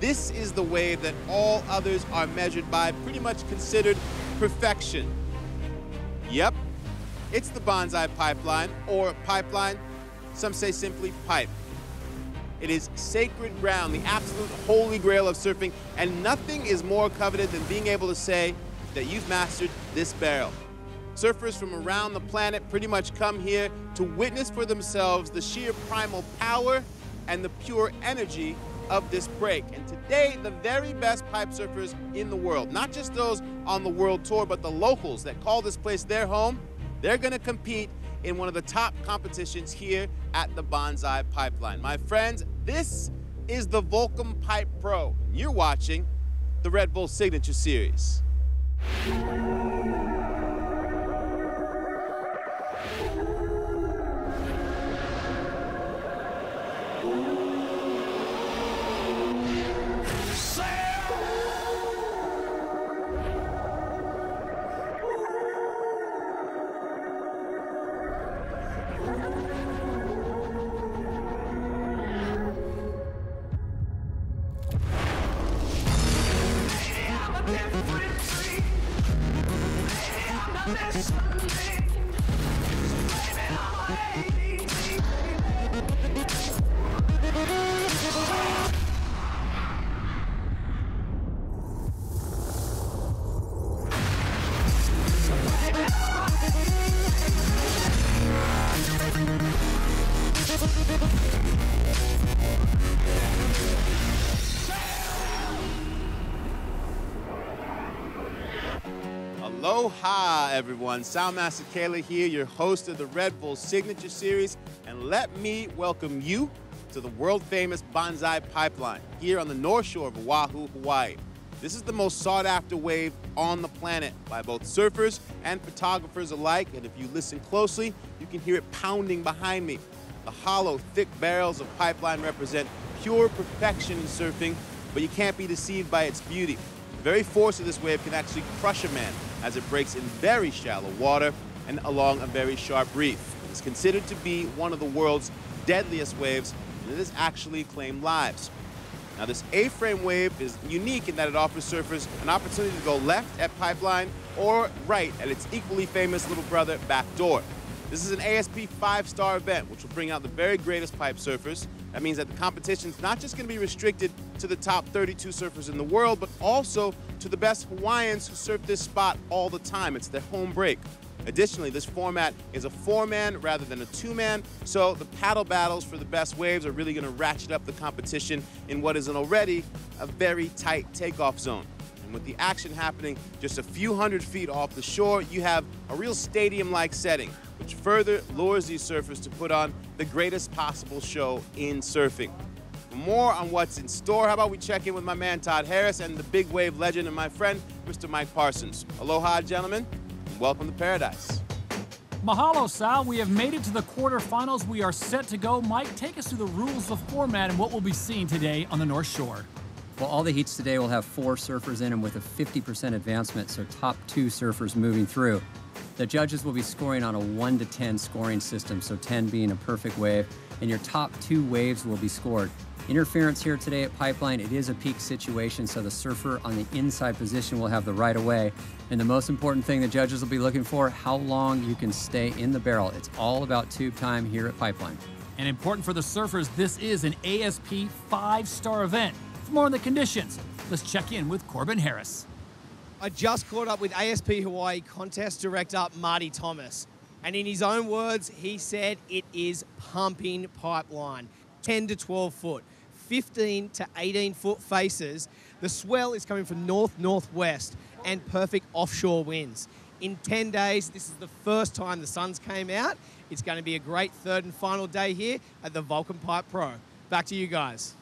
this is the wave that all others are measured by, pretty much considered perfection. Yep, it's the Bonsai Pipeline, or pipeline, some say simply pipe. It is sacred ground, the absolute holy grail of surfing, and nothing is more coveted than being able to say that you've mastered this barrel. Surfers from around the planet pretty much come here to witness for themselves the sheer primal power and the pure energy of this break. And today, the very best pipe surfers in the world, not just those on the world tour, but the locals that call this place their home, they're gonna compete in one of the top competitions here at the Bonsai Pipeline. My friends, this is the Volcom Pipe Pro. You're watching the Red Bull Signature Series. Aloha, everyone. Soundmaster Kayla here, your host of the Red Bull Signature Series, and let me welcome you to the world-famous Bonsai Pipeline here on the North Shore of Oahu, Hawaii. This is the most sought-after wave on the planet by both surfers and photographers alike, and if you listen closely, you can hear it pounding behind me. The hollow, thick barrels of pipeline represent pure perfection in surfing, but you can't be deceived by its beauty. The very force of this wave can actually crush a man as it breaks in very shallow water and along a very sharp reef. It's considered to be one of the world's deadliest waves, and it has actually claimed lives. Now, this A-frame wave is unique in that it offers surfers an opportunity to go left at Pipeline or right at its equally famous little brother, Backdoor. This is an ASP 5-star event, which will bring out the very greatest pipe surfers. That means that the competition's not just going to be restricted to the top 32 surfers in the world, but also to the best Hawaiians who surf this spot all the time. It's their home break. Additionally, this format is a 4-man rather than a 2-man, so the paddle battles for the best waves are really going to ratchet up the competition in what is already a very tight takeoff zone. And with the action happening just a few hundred feet off the shore, you have a real stadium-like setting, which further lures these surfers to put on the greatest possible show in surfing. For more on what's in store, how about we check in with my man Todd Harris and the big wave legend and my friend, Mr. Mike Parsons. Aloha, gentlemen, and welcome to paradise. Mahalo, Sal. We have made it to the quarterfinals. We are set to go. Mike, take us through the rules of format and what we'll be seeing today on the North Shore. Well, all the heats today will have 4 surfers in them with a 50% advancement, so top 2 surfers moving through. The judges will be scoring on a 1 to 10 scoring system, so 10 being a perfect wave, and your top 2 waves will be scored. Interference here today at Pipeline, it is a peak situation, so the surfer on the inside position will have the right of way. And the most important thing the judges will be looking for, how long you can stay in the barrel. It's all about tube time here at Pipeline. And important for the surfers, this is an ASP 5-star event. For more on the conditions, let's check in with Corbin Harris. I just caught up with ASP Hawaii contest director Marty Thomas. And in his own words, he said it is pumping pipeline. 10 to 12 foot, 15 to 18 foot faces. The swell is coming from north-northwest and perfect offshore winds. In 10 days, this is the first time the sun's came out. It's going to be a great third and final day here at the Volcom Pipe Pro. Back to you guys.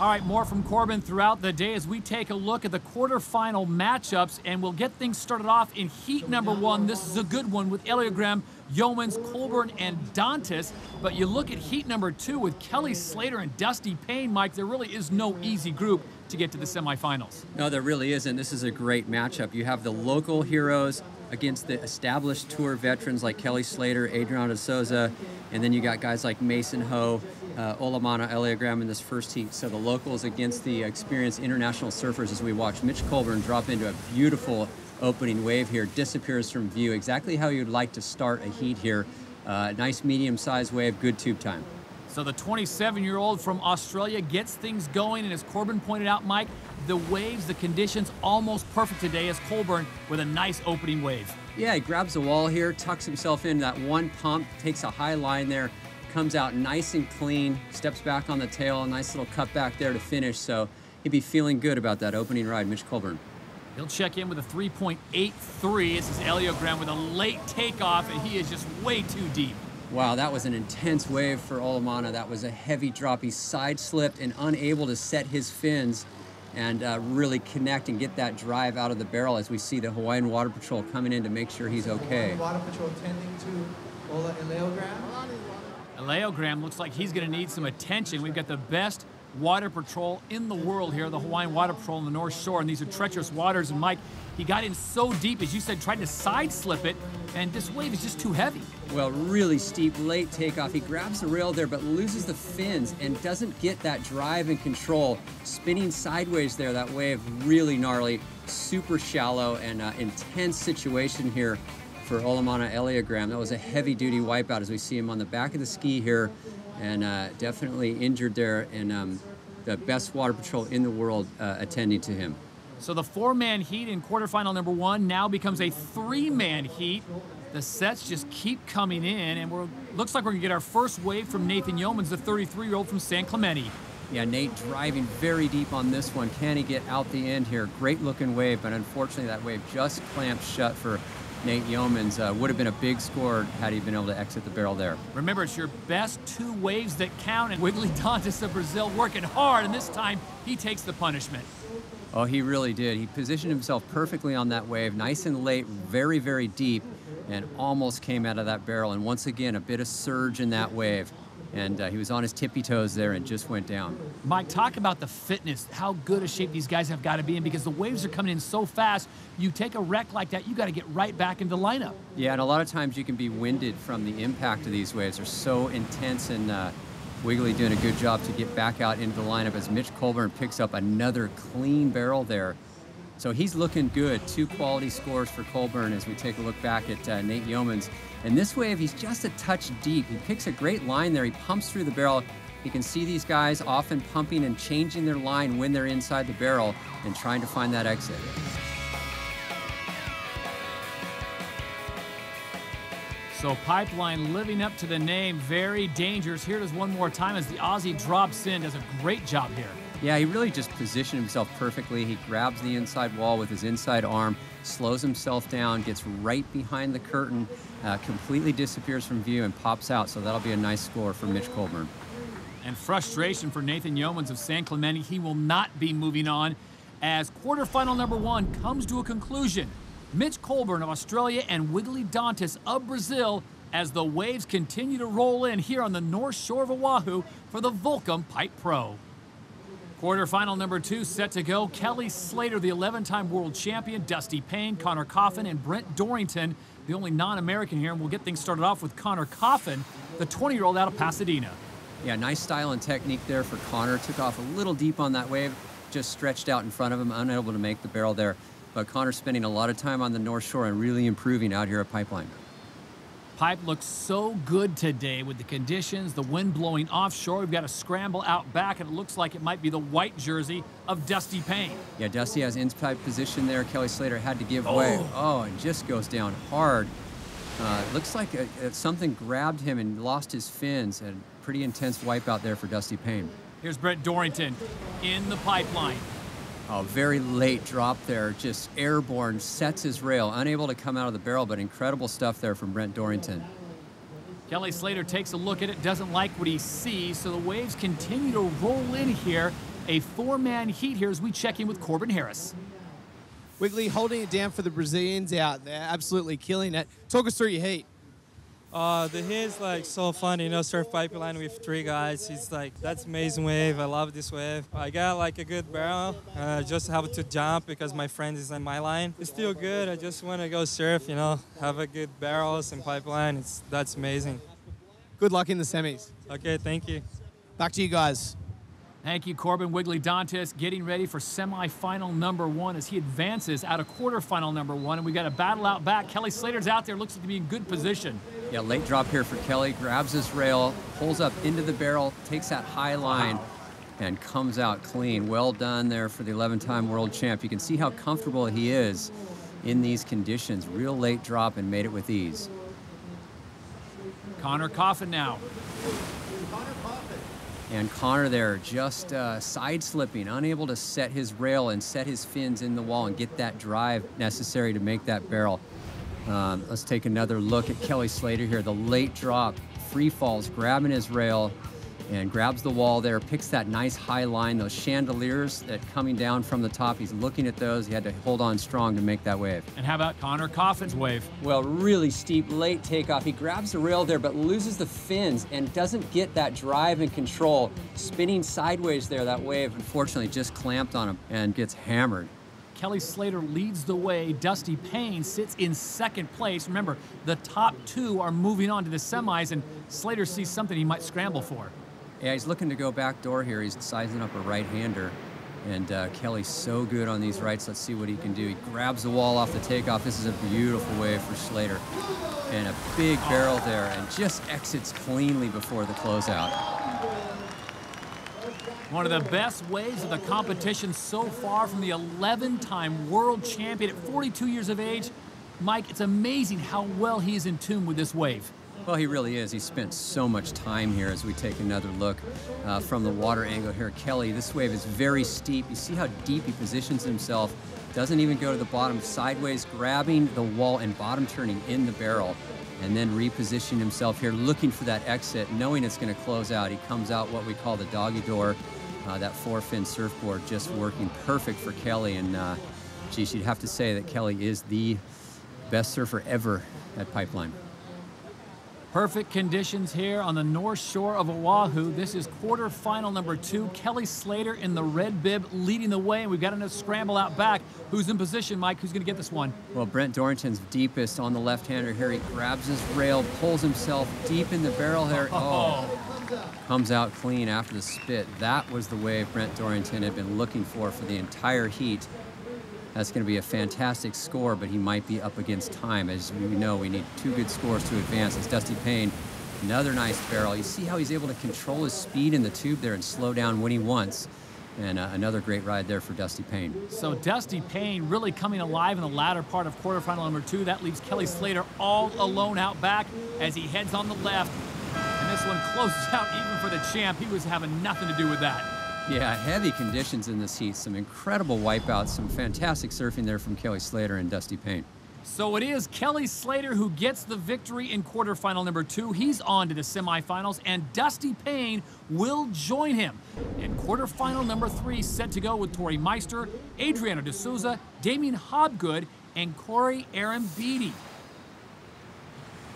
All right, more from Corbin throughout the day as we take a look at the quarterfinal matchups, and we'll get things started off in heat number 1. This is a good one with Eliogram, Yeomans, Colburn, and Dantas. But you look at heat number 2 with Kelly Slater and Dusty Payne, Mike, there really is no easy group to get to the semifinals. No, there really isn't. This is a great matchup. You have the local heroes against the established tour veterans like Kelly Slater, Adriano de Souza, and then you got guys like Mason Ho, Olamana Eleogram in this first heat. So the locals against the experienced international surfers as we watch Mitch Colburn drop into a beautiful opening wave here, disappears from view, exactly how you'd like to start a heat here. Nice medium-sized wave, good tube time. So the 27-year-old from Australia gets things going, and as Corbin pointed out, Mike, the waves, the conditions almost perfect today as Colburn with a nice opening wave. Yeah, he grabs the wall here, tucks himself in that one pump, takes a high line there, comes out nice and clean, steps back on the tail, a nice little cut back there to finish, so he'd be feeling good about that opening ride, Mitch Colburn. He'll check in with a 3.83. This is Eleogram with a late takeoff, and he is just way too deep. Wow, that was an intense wave for Olamana. That was a heavy drop. He side-slipped and unable to set his fins and really connect and get that drive out of the barrel as we see the Hawaiian Water Patrol coming in to make sure he's okay. Water Patrol tending to Eleogram. Eleogram looks like he's going to need some attention. We've got the best water patrol in the world here, the Hawaiian Water Patrol on the North Shore, and these are treacherous waters. And Mike, he got in so deep, as you said, tried to side slip it, and this wave is just too heavy. Well, really steep, late takeoff. He grabs the rail there, but loses the fins and doesn't get that drive and control. Spinning sideways there, that wave really gnarly, super shallow, and intense situation here for Olamana Eleogram. That was a heavy-duty wipeout as we see him on the back of the ski here, and definitely injured there, and the best water patrol in the world attending to him. So the 4-man heat in quarterfinal number 1 now becomes a 3-man heat. The sets just keep coming in, and looks like we're gonna get our first wave from Nathan Yeomans, the 33-year-old from San Clemente. Yeah, Nate driving very deep on this one. Can he get out the end here? Great looking wave, but unfortunately that wave just clamped shut for Nate Yeomans. Would have been a big score had he been able to exit the barrel there. Remember, it's your best 2 waves that count, and Wiggly Dantas of Brazil working hard, and this time he takes the punishment. Oh, he really did. He positioned himself perfectly on that wave, nice and late, very, very deep, and almost came out of that barrel. And once again, a bit of surge in that wave. And he was on his tippy toes there and just went down. Mike, talk about the fitness, how good a shape these guys have got to be in, because the waves are coming in so fast. You take a wreck like that, you got to get right back into the lineup. Yeah, and a lot of times you can be winded from the impact of these waves. They're so intense, and Wiggly doing a good job to get back out into the lineup as Mitch Colburn picks up another clean barrel there. So he's looking good. 2 quality scores for Colburn as we take a look back at Nate Yeomans. And this wave, he's just a touch deep. He picks a great line there. He pumps through the barrel. You can see these guys often pumping and changing their line when they're inside the barrel and trying to find that exit. So Pipeline living up to the name, very dangerous. Here it is one more time as the Aussie drops in, does a great job here. Yeah, he really just positioned himself perfectly. He grabs the inside wall with his inside arm, slows himself down, gets right behind the curtain, completely disappears from view and pops out. So that'll be a nice score for Mitch Colburn. And frustration for Nathan Yeomans of San Clemente. He will not be moving on as quarterfinal number 1 comes to a conclusion. Mitch Colburn of Australia and Wiggly Dantas of Brazil as the waves continue to roll in here on the North Shore of Oahu for the Volcom Pipe Pro. Quarterfinal number 2 set to go. Kelly Slater, the 11-time world champion, Dusty Payne, Connor Coffin, and Brent Dorrington, the only non-American here. And we'll get things started off with Connor Coffin, the 20-year-old out of Pasadena. Yeah, nice style and technique there for Connor. Took off a little deep on that wave, just stretched out in front of him, unable to make the barrel there. But Connor's spending a lot of time on the North Shore and really improving out here at Pipeline. Pipe looks so good today with the conditions, the wind blowing offshore. We've got a scramble out back, and it looks like it might be the white jersey of Dusty Payne. Yeah, Dusty has inside position there. Kelly Slater had to give way. Oh, and just goes down hard. Looks like something grabbed him and lost his fins. A pretty intense wipeout there for Dusty Payne. Here's Brent Dorrington in the Pipeline. Oh, very late drop there, just airborne, sets his rail, unable to come out of the barrel, but incredible stuff there from Brent Dorrington. Kelly Slater takes a look at it, doesn't like what he sees, so the waves continue to roll in here. A 4-man heat here as we check in with Corbin Harris. Wiggly holding it down for the Brazilians out there, absolutely killing it. Talk us through your heat. The heat's like so fun, you know, surf pipeline with 3 guys. It's like, that's amazing wave. I love this wave. I got like a good barrel. Just have to jump because my friend is in my line. It's still good. I just want to go surf, you know, have a good barrels and pipeline. That's amazing. Good luck in the semis. Okay, thank you. Back to you guys. Thank you, Corbin. Wiggly Dantes getting ready for semifinal number 1 as he advances out of quarterfinal number 1. And we got a battle out back. Kelly Slater's out there, looks to be in good position. Yeah, late drop here for Kelly. Grabs his rail, pulls up into the barrel, takes that high line, and comes out clean. Well done there for the 11-time world champ. You can see how comfortable he is in these conditions. Real late drop and made it with ease. Connor Coffin now. And Connor there just side slipping, unable to set his rail and set his fins in the wall and get that drive necessary to make that barrel. Let's take another look at Kelly Slater here. The late drop, free falls, grabbing his rail and grabs the wall there, picks that nice high line, those chandeliers that coming down from the top. He's looking at those. He had to hold on strong to make that wave. And how about Connor Coffin's wave? Well, really steep late takeoff. He grabs the rail there, but loses the fins and doesn't get that drive and control. Spinning sideways there, that wave, unfortunately, just clamped on him and gets hammered. Kelly Slater leads the way. Dusty Payne sits in second place. Remember, the top 2 are moving on to the semis, and Slater sees something he might scramble for. Yeah, he's looking to go back door here. He's sizing up a right-hander. And Kelly's so good on these rights. Let's see what he can do. He grabs the wall off the takeoff. This is a beautiful wave for Slater. And a big barrel there and just exits cleanly before the closeout. One of the best waves of the competition so far from the 11-time world champion at 42 years of age. Mike, it's amazing how well he is in tune with this wave. Well, he really is. He spent so much time here as we take another look from the water angle here. Kelly, this wave is very steep. You see how deep he positions himself. Doesn't even go to the bottom, sideways, grabbing the wall and bottom turning in the barrel, and then repositioning himself here, looking for that exit, knowing it's going to close out. He comes out what we call the doggy door, that 4-fin surfboard, just working perfect for Kelly. And geez, you'd have to say that Kelly is the best surfer ever at Pipeline. Perfect conditions here on the north shore of Oahu. This is quarterfinal number 2. Kelly Slater in the red bib leading the way. And we've got a scramble out back. Who's in position, Mike? Who's going to get this one? Well, Brent Dorrington's deepest on the left-hander here. He grabs his rail, pulls himself deep in the barrel here. Oh, comes out clean after the spit. That was the wave Brent Dorrington had been looking for the entire heat. That's going to be a fantastic score, but he might be up against time. As we know, we need 2 good scores to advance. It's Dusty Payne, another nice barrel. You see how he's able to control his speed in the tube there and slow down when he wants. And another great ride there for Dusty Payne. So Dusty Payne really coming alive in the latter part of quarterfinal number 2. That leaves Kelly Slater all alone out back as he heads on the left. And this one closes out even for the champ. He was having nothing to do with that. Yeah, heavy conditions in this heat. Some incredible wipeouts, some fantastic surfing there from Kelly Slater and Dusty Payne. So it is Kelly Slater who gets the victory in quarterfinal number 2. He's on to the semifinals, and Dusty Payne will join him in quarterfinal number 3, set to go with Tori Meister, Adriano De Souza, Damien Hobgood, and Corey Arambidi.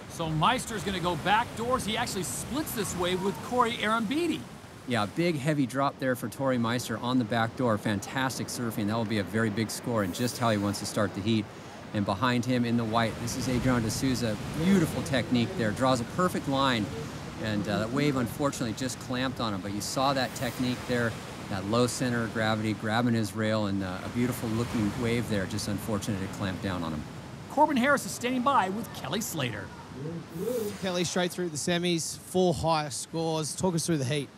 So Meister's going to go back doors. He actually splits this wave with Corey Arambidi. Yeah, big heavy drop there for Tori Meister on the back door. Fantastic surfing. That will be a very big score and just how he wants to start the heat. And behind him in the white, this is Adriano De Souza. Beautiful technique there. Draws a perfect line. And that wave, unfortunately, just clamped on him. But you saw that technique there, that low center of gravity, grabbing his rail, and a beautiful looking wave there. Just unfortunate it clamped down on him. Corbin Harris is standing by with Kelly Slater. Kelly straight through the semis, 4 high scores. Talk us through the heat.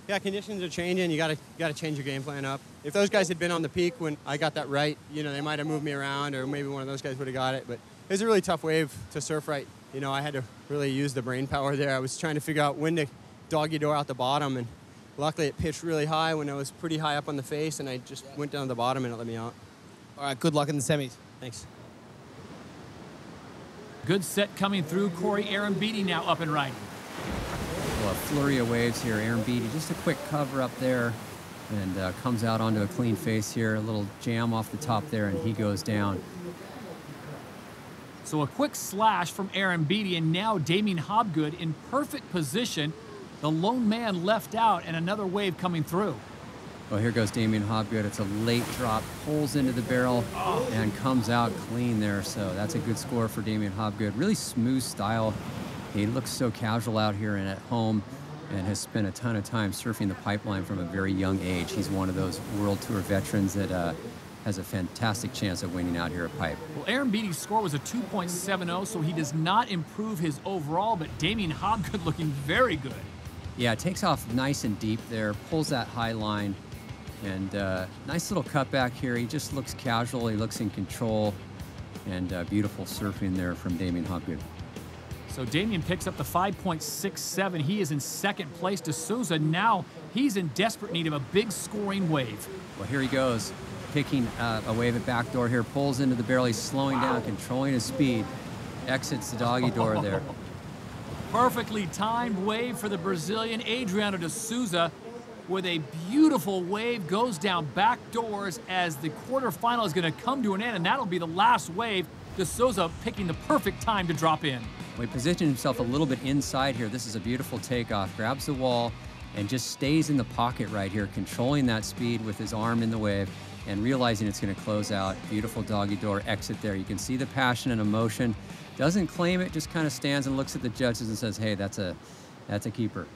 Yeah, conditions are changing. You gotta change your game plan up. If those guys had been on the peak when I got that right, you know, they might have moved me around, or maybe one of those guys would have got it. But it was a really tough wave to surf right. You know, I had to really use the brain power there. I was trying to figure out when to doggy door out the bottom, and luckily it pitched really high when I was pretty high up on the face, and I just went down to the bottom and it let me out. All right, good luck in the semis. Thanks. Good set coming through. Corey Arambidi now up and riding. Well, a flurry of waves here. Arambidi, just a quick cover up there, and comes out onto a clean face here. A little jam off the top there, and he goes down. So a quick slash from Arambidi, and now Damien Hobgood in perfect position. The lone man left out, and another wave coming through. Well, here goes Damien Hobgood. It's a late drop, pulls into the barrel, and comes out clean there. So that's a good score for Damien Hobgood. Really smooth style. He looks so casual out here and at home. and has spent a ton of time surfing the pipeline from a very young age. He's one of those World Tour veterans that has a fantastic chance of winning out here at Pipe. Well, Aaron Beatty's score was a 2.70, so he does not improve his overall, but Damien Hobgood looking very good. Yeah, takes off nice and deep there, pulls that high line, and nice little cutback here. He just looks casual, he looks in control, and beautiful surfing there from Damien Hobgood. So Damien picks up the 5.67. He is in second place. D'Souza, now he's in desperate need of a big scoring wave. Well, here he goes, picking a wave at backdoor here, pulls into the barrel. He's slowing down, controlling his speed, exits the doggy door there. Perfectly timed wave for the Brazilian Adriano D'Souza with a beautiful wave, goes down back doors as the quarterfinal is going to come to an end, and that'll be the last wave. D'Souza picking the perfect time to drop in. Well, he positioned himself a little bit inside here. This is a beautiful takeoff. Grabs the wall and just stays in the pocket right here, controlling that speed with his arm in the wave and realizing it's going to close out. Beautiful doggy door exit there. You can see the passion and emotion. Doesn't claim it, just kind of stands and looks at the judges and says, hey, that's a keeper.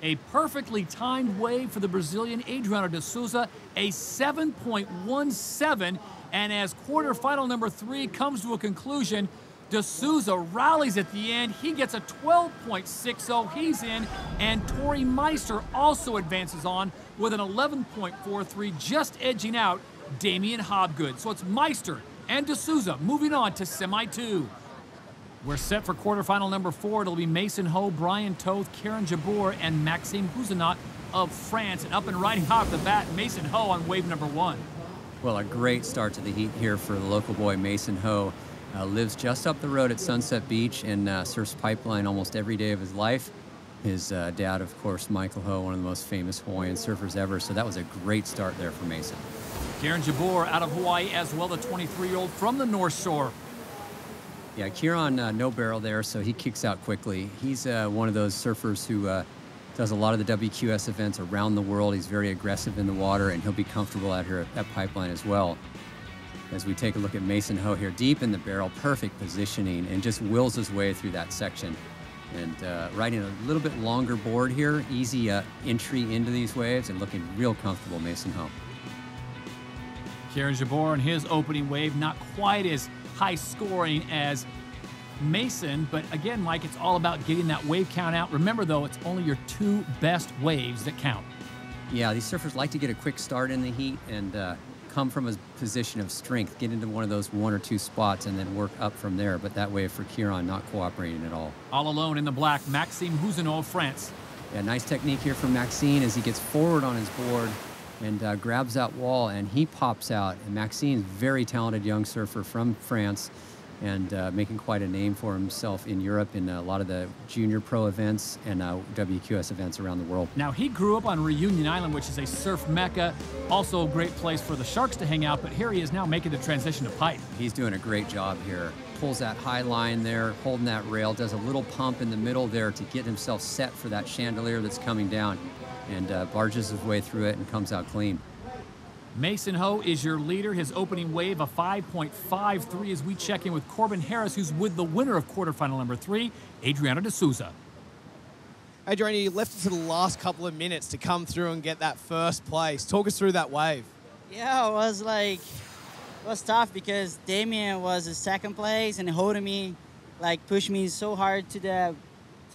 A perfectly timed wave for the Brazilian Adriano D'Souza, a 7.17. And as quarterfinal number 3 comes to a conclusion, D'Souza rallies at the end. He gets a 12.60. He's in. And Tori Meister also advances on with an 11.43, just edging out Damien Hobgood. So it's Meister and D'Souza moving on to semi-2. We're set for quarterfinal number 4. It'll be Mason Ho, Brian Toth, Karen Jabbour, and Maxime Houzenot of France. And up and riding off the bat, Mason Ho on wave number 1. Well, a great start to the heat here for the local boy, Mason Ho. Lives just up the road at Sunset Beach and surfs pipeline almost every day of his life. His dad, of course, Michael Ho, one of the most famous Hawaiian surfers ever. So that was a great start there for Mason. Karen Jabbour out of Hawaii as well, the 23-year-old from the North Shore. Yeah, Kieran, no barrel there, so he kicks out quickly. He's one of those surfers who does a lot of the WQS events around the world. He's very aggressive in the water, and he'll be comfortable out here at Pipeline as well. As we take a look at Mason Ho here, deep in the barrel, perfect positioning, and just wills his way through that section. And riding a little bit longer board here, easy entry into these waves, and looking real comfortable, Mason Ho. Kieran Jabbour in his opening wave, not quite as high scoring as Mason, but again, Mike, it's all about getting that wave count out. Remember, though, it's only your 2 best waves that count. Yeah, these surfers like to get a quick start in the heat and come from a position of strength, get into one of those 1 or 2 spots, and then work up from there. But that wave for Kieran not cooperating at all. All alone in the black, Maxime Houzenot of France. Yeah, nice technique here from Maxime as he gets forward on his board and grabs that wall, and he pops out. And Maxine's very talented young surfer from France and making quite a name for himself in Europe in a lot of the junior pro events and WQS events around the world. Now, he grew up on Reunion Island, which is a surf mecca, also a great place for the Sharks to hang out, but here he is now making the transition to pipe. He's doing a great job here. Pulls that high line there, holding that rail, does a little pump in the middle there to get himself set for that chandelier that's coming down, and barges his way through it and comes out clean. Mason Ho is your leader. His opening wave, a 5.53, as we check in with Corbin Harris, who's with the winner of quarterfinal number 3, Adriano D'Souza. Adriano, you left it to the last couple of minutes to come through and get that first place. Talk us through that wave. Yeah, it was tough because Damien was in second place and holding me, pushed me so hard to the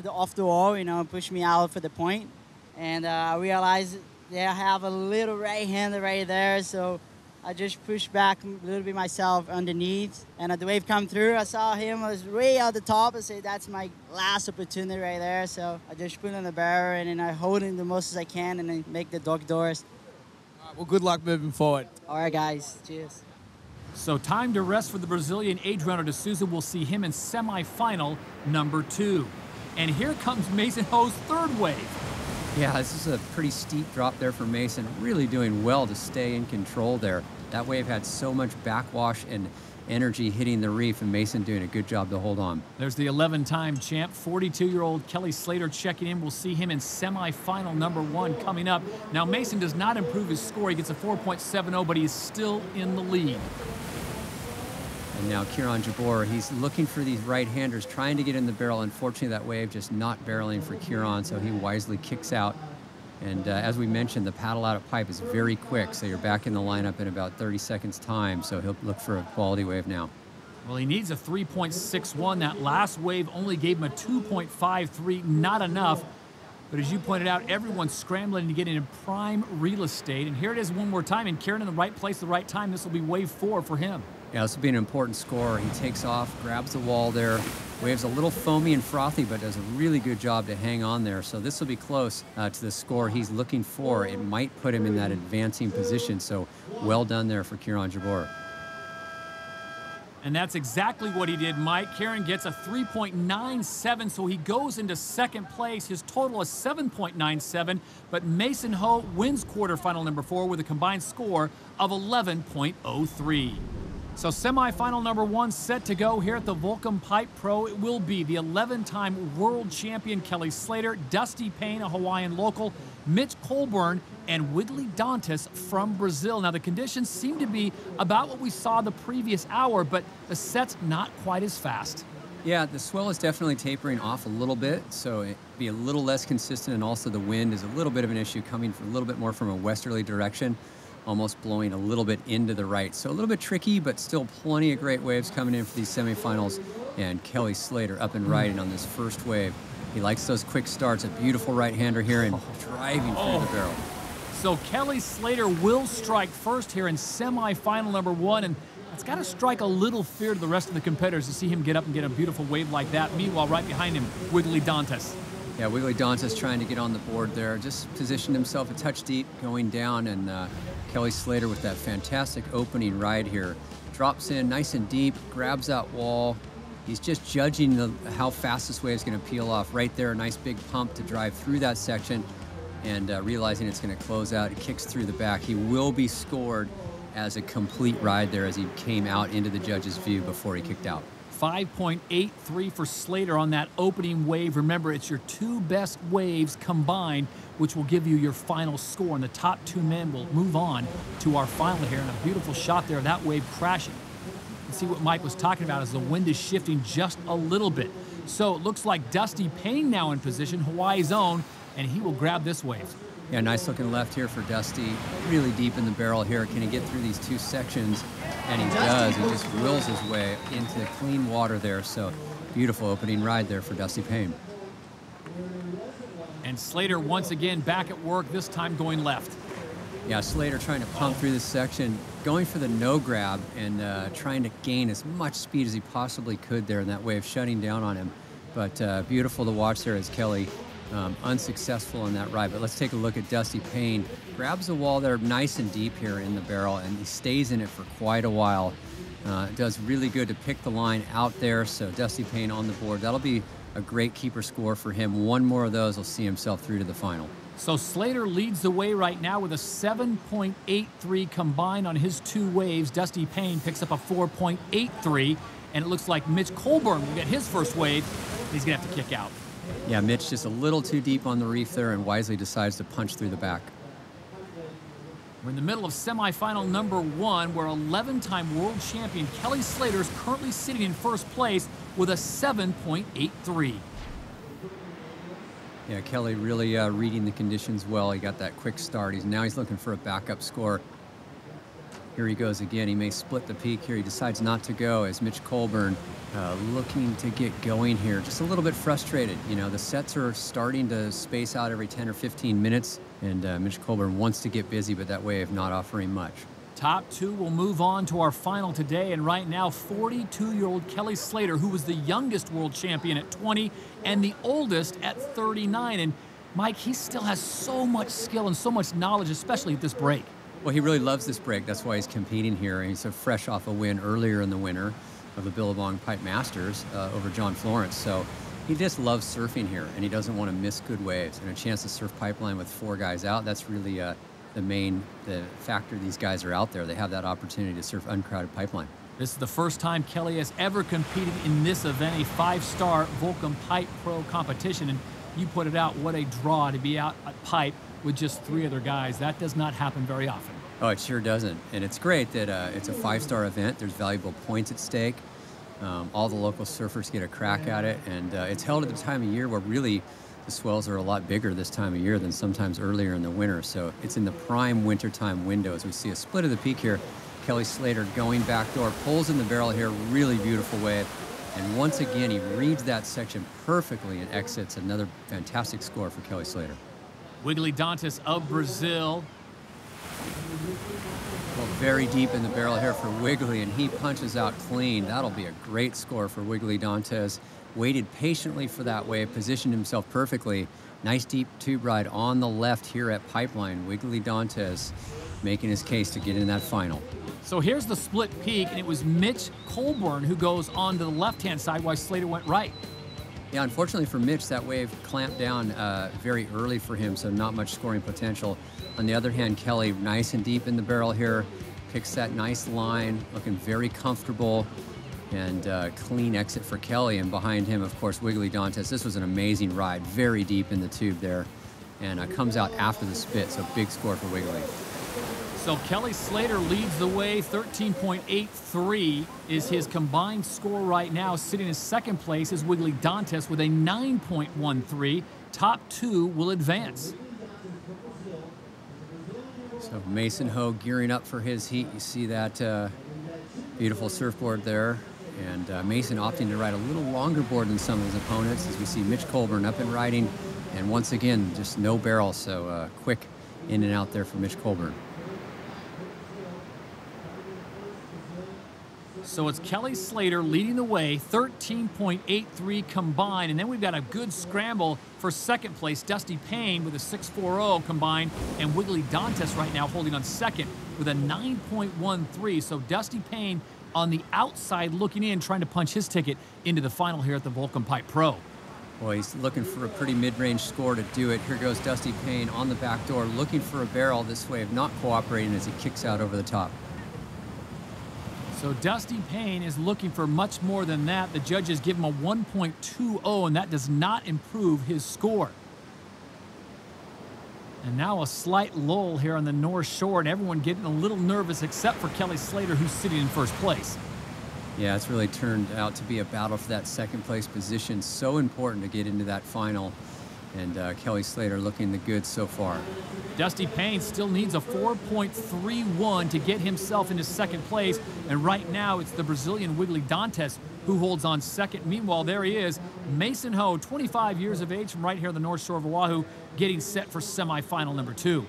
off the wall, pushed me out for the point. And I realized they have a little right-hander right there, so I just pushed back a little bit myself underneath. And the wave come through, I saw him, I was way out the top. I said, that's my last opportunity right there. So I just put on the barrel and then I hold it the most as I can and then make the dog doors. All right, well, good luck moving forward. All right, guys. Cheers. So time to rest for the Brazilian Adriano D'Souza. We'll see him in semifinal number 2. And here comes Mason Ho's third wave. Yeah, this is a pretty steep drop there for Mason. Really doing well to stay in control there. That wave had so much backwash and energy hitting the reef, and Mason doing a good job to hold on. There's the 11-time champ, 42-year-old Kelly Slater checking in. We'll see him in semifinal number 1 coming up. Now, Mason does not improve his score. He gets a 4.70, but he is still in the lead. And now Kieran Jabor, he's looking for these right-handers, trying to get in the barrel. Unfortunately, that wave just not barreling for Kieran, so he wisely kicks out. And as we mentioned, the paddle out of pipe is very quick, so you're back in the lineup in about 30 seconds time, so he'll look for a quality wave now. Well, he needs a 3.61. That last wave only gave him a 2.53, not enough. But as you pointed out, everyone's scrambling to get in prime real estate. And here it is one more time, and Kieran in the right place at the right time. This will be wave 4 for him. Yeah, this will be an important score. He takes off, grabs the wall there. Wave's a little foamy and frothy, but does a really good job to hang on there. So this will be close to the score he's looking for. It might put him in that advancing position. So well done there for Kieran Jabor. And that's exactly what he did, Mike. Kieran gets a 3.97, so he goes into second place. His total is 7.97, but Mason Ho wins quarterfinal number 4 with a combined score of 11.03. So semifinal number 1 set to go here at the Volcom Pipe Pro. It will be the 11-time world champion Kelly Slater, Dusty Payne, a Hawaiian local, Mitch Colburn, and Wiggly Dantas from Brazil. Now, the conditions seem to be about what we saw the previous hour, but the set's not quite as fast. Yeah, the swell is definitely tapering off a little bit, so it'd be a little less consistent, and also the wind is a little bit of an issue, coming a little bit more from a westerly direction, almost blowing a little bit into the right. So a little bit tricky, but still plenty of great waves coming in for these semifinals. And Kelly Slater up and riding on this first wave. He likes those quick starts, a beautiful right-hander here and driving through the barrel. So Kelly Slater will strike first here in semifinal number 1, and it's got to strike a little fear to the rest of the competitors to see him get up and get a beautiful wave like that. Meanwhile, right behind him, Wiggly Dantas. Yeah, Wiggly Dantas trying to get on the board there. Just positioned himself a touch deep going down, and Kelly Slater with that fantastic opening ride here. Drops in nice and deep, grabs that wall. He's just judging how fast this wave is going to peel off. Right there, a nice big pump to drive through that section, and realizing it's going to close out, he kicks through the back. He will be scored as a complete ride there as he came out into the judge's view before he kicked out. 5.83 for Slater on that opening wave. Remember, it's your 2 best waves combined, which will give you your final score. And the top 2 men will move on to our final here. And a beautiful shot there, that wave crashing. You see what Mike was talking about as the wind is shifting just a little bit. So it looks like Dusty Payne now in position, Hawaii's own, and he will grab this wave. Yeah, nice looking left here for Dusty. Really deep in the barrel here. Can he get through these 2 sections? And he does. He just wills his way into the clean water there. So beautiful opening ride there for Dusty Payne. And Slater once again back at work, this time going left. Yeah, Slater trying to pump through this section, going for the no grab and trying to gain as much speed as he possibly could there in that wave, shutting down on him. But beautiful to watch there as Kelly unsuccessful on that ride. But let's take a look at Dusty Payne. Grabs the wall there nice and deep here in the barrel, and he stays in it for quite a while. Does really good to pick the line out there. So Dusty Payne on the board. That'll be a great keeper score for him. One more of those will see himself through to the final. So Slater leads the way right now with a 7.83 combined on his 2 waves. Dusty Payne picks up a 4.83, and it looks like Mitch Colburn will get his first wave. He's going to have to kick out. Yeah, Mitch just a little too deep on the reef there and wisely decides to punch through the back. We're in the middle of semifinal number 1, where 11-time world champion Kelly Slater is currently sitting in first place with a 7.83. Yeah, Kelly really reading the conditions well. He got that quick start. Now he's looking for a backup score. Here he goes again. He may split the peak here. He decides not to go as Mitch Colburn looking to get going here. Just a little bit frustrated. You know, the sets are starting to space out every 10 or 15 minutes, and Mitch Colburn wants to get busy, but that wave not offering much. Top 2 will move on to our final today, and right now 42-year-old Kelly Slater, who was the youngest world champion at 20 and the oldest at 39. And Mike, he still has so much skill and so much knowledge, especially at this break. Well, he really loves this break. That's why he's competing here. He's fresh off a win earlier in the winter of the Billabong Pipe Masters over John Florence. So he just loves surfing here, and he doesn't want to miss good waves. And a chance to surf pipeline with 4 guys out, that's really the factor these guys are out there. They have that opportunity to surf uncrowded pipeline. This is the first time Kelly has ever competed in this event, a 5-star Volcom Pipe Pro competition. And you put it out, what a draw to be out at pipe with just 3 other guys. That does not happen very often. Oh, it sure doesn't. And it's great that it's a 5-star event. There's valuable points at stake. All the local surfers get a crack at it. And it's held at the time of year where really the swells are a lot bigger this time of year than sometimes earlier in the winter. So it's in the prime wintertime window as we see a split of the peak here. Kelly Slater going backdoor, pulls in the barrel here, really beautiful wave. And once again, he reads that section perfectly and exits. Another fantastic score for Kelly Slater. Wiggly Dantas of Brazil. Well, very deep in the barrel here for Wiggly, and he punches out clean. That'll be a great score for Wiggly Dantas. Waited patiently for that wave, positioned himself perfectly. Nice deep tube ride on the left here at Pipeline. Wiggly Dantas making his case to get in that final. So here's the split peak, and it was Mitch Colburn who goes on to the left-hand side while Slater went right. Yeah, unfortunately for Mitch, that wave clamped down very early for him, so not much scoring potential. On the other hand, Kelly, nice and deep in the barrel here, picks that nice line, looking very comfortable, and clean exit for Kelly. And behind him, of course, Wiggly Dantas. This was an amazing ride, very deep in the tube there, and comes out after the spit, so big score for Wiggly. So Kelly Slater leads the way. 13.83 is his combined score right now. Sitting in second place is Wiggly Dantas with a 9.13. Top two will advance. So Mason Ho gearing up for his heat. You see that beautiful surfboard there. And Mason opting to ride a little longer board than some of his opponents, as we see Mitch Colburn up and riding. And once again, just no barrel, so quick in and out there for Mitch Colburn. So it's Kelly Slater leading the way, 13.83 combined. And then we've got a good scramble for second place. Dusty Payne with a 6.40 combined. And Wiggly Dantas right now holding on second with a 9.13. So Dusty Payne on the outside looking in, trying to punch his ticket into the final here at the Volcom Pipe Pro. Boy, he's looking for a pretty mid-range score to do it. Here goes Dusty Payne on the back door, looking for a barrel. This wave not cooperating as he kicks out over the top. So Dusty Payne is looking for much more than that. The judges give him a 1.20, and that does not improve his score. And now a slight lull here on the North Shore, and everyone getting a little nervous except for Kelly Slater, who's sitting in first place. Yeah, it's really turned out to be a battle for that second place position. So important to get into that final. And Kelly Slater looking the goods so far. Dusty Payne still needs a 4.31 to get himself into second place. And right now, it's the Brazilian Wiggly Dantas who holds on second. Meanwhile, there he is, Mason Ho, 25 years of age from right here on the North Shore of Oahu, getting set for semifinal number 2.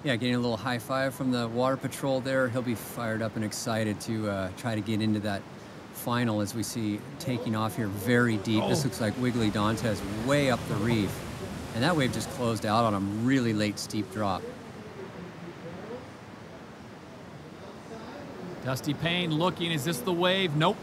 Yeah, getting a little high five from the Water Patrol there. He'll be fired up and excited to try to get into that final, as we see taking off here very deep. This looks like Wiggly Dantas way up the reef. And that wave just closed out on a really late steep drop. Dusty Payne looking, is this the wave? Nope.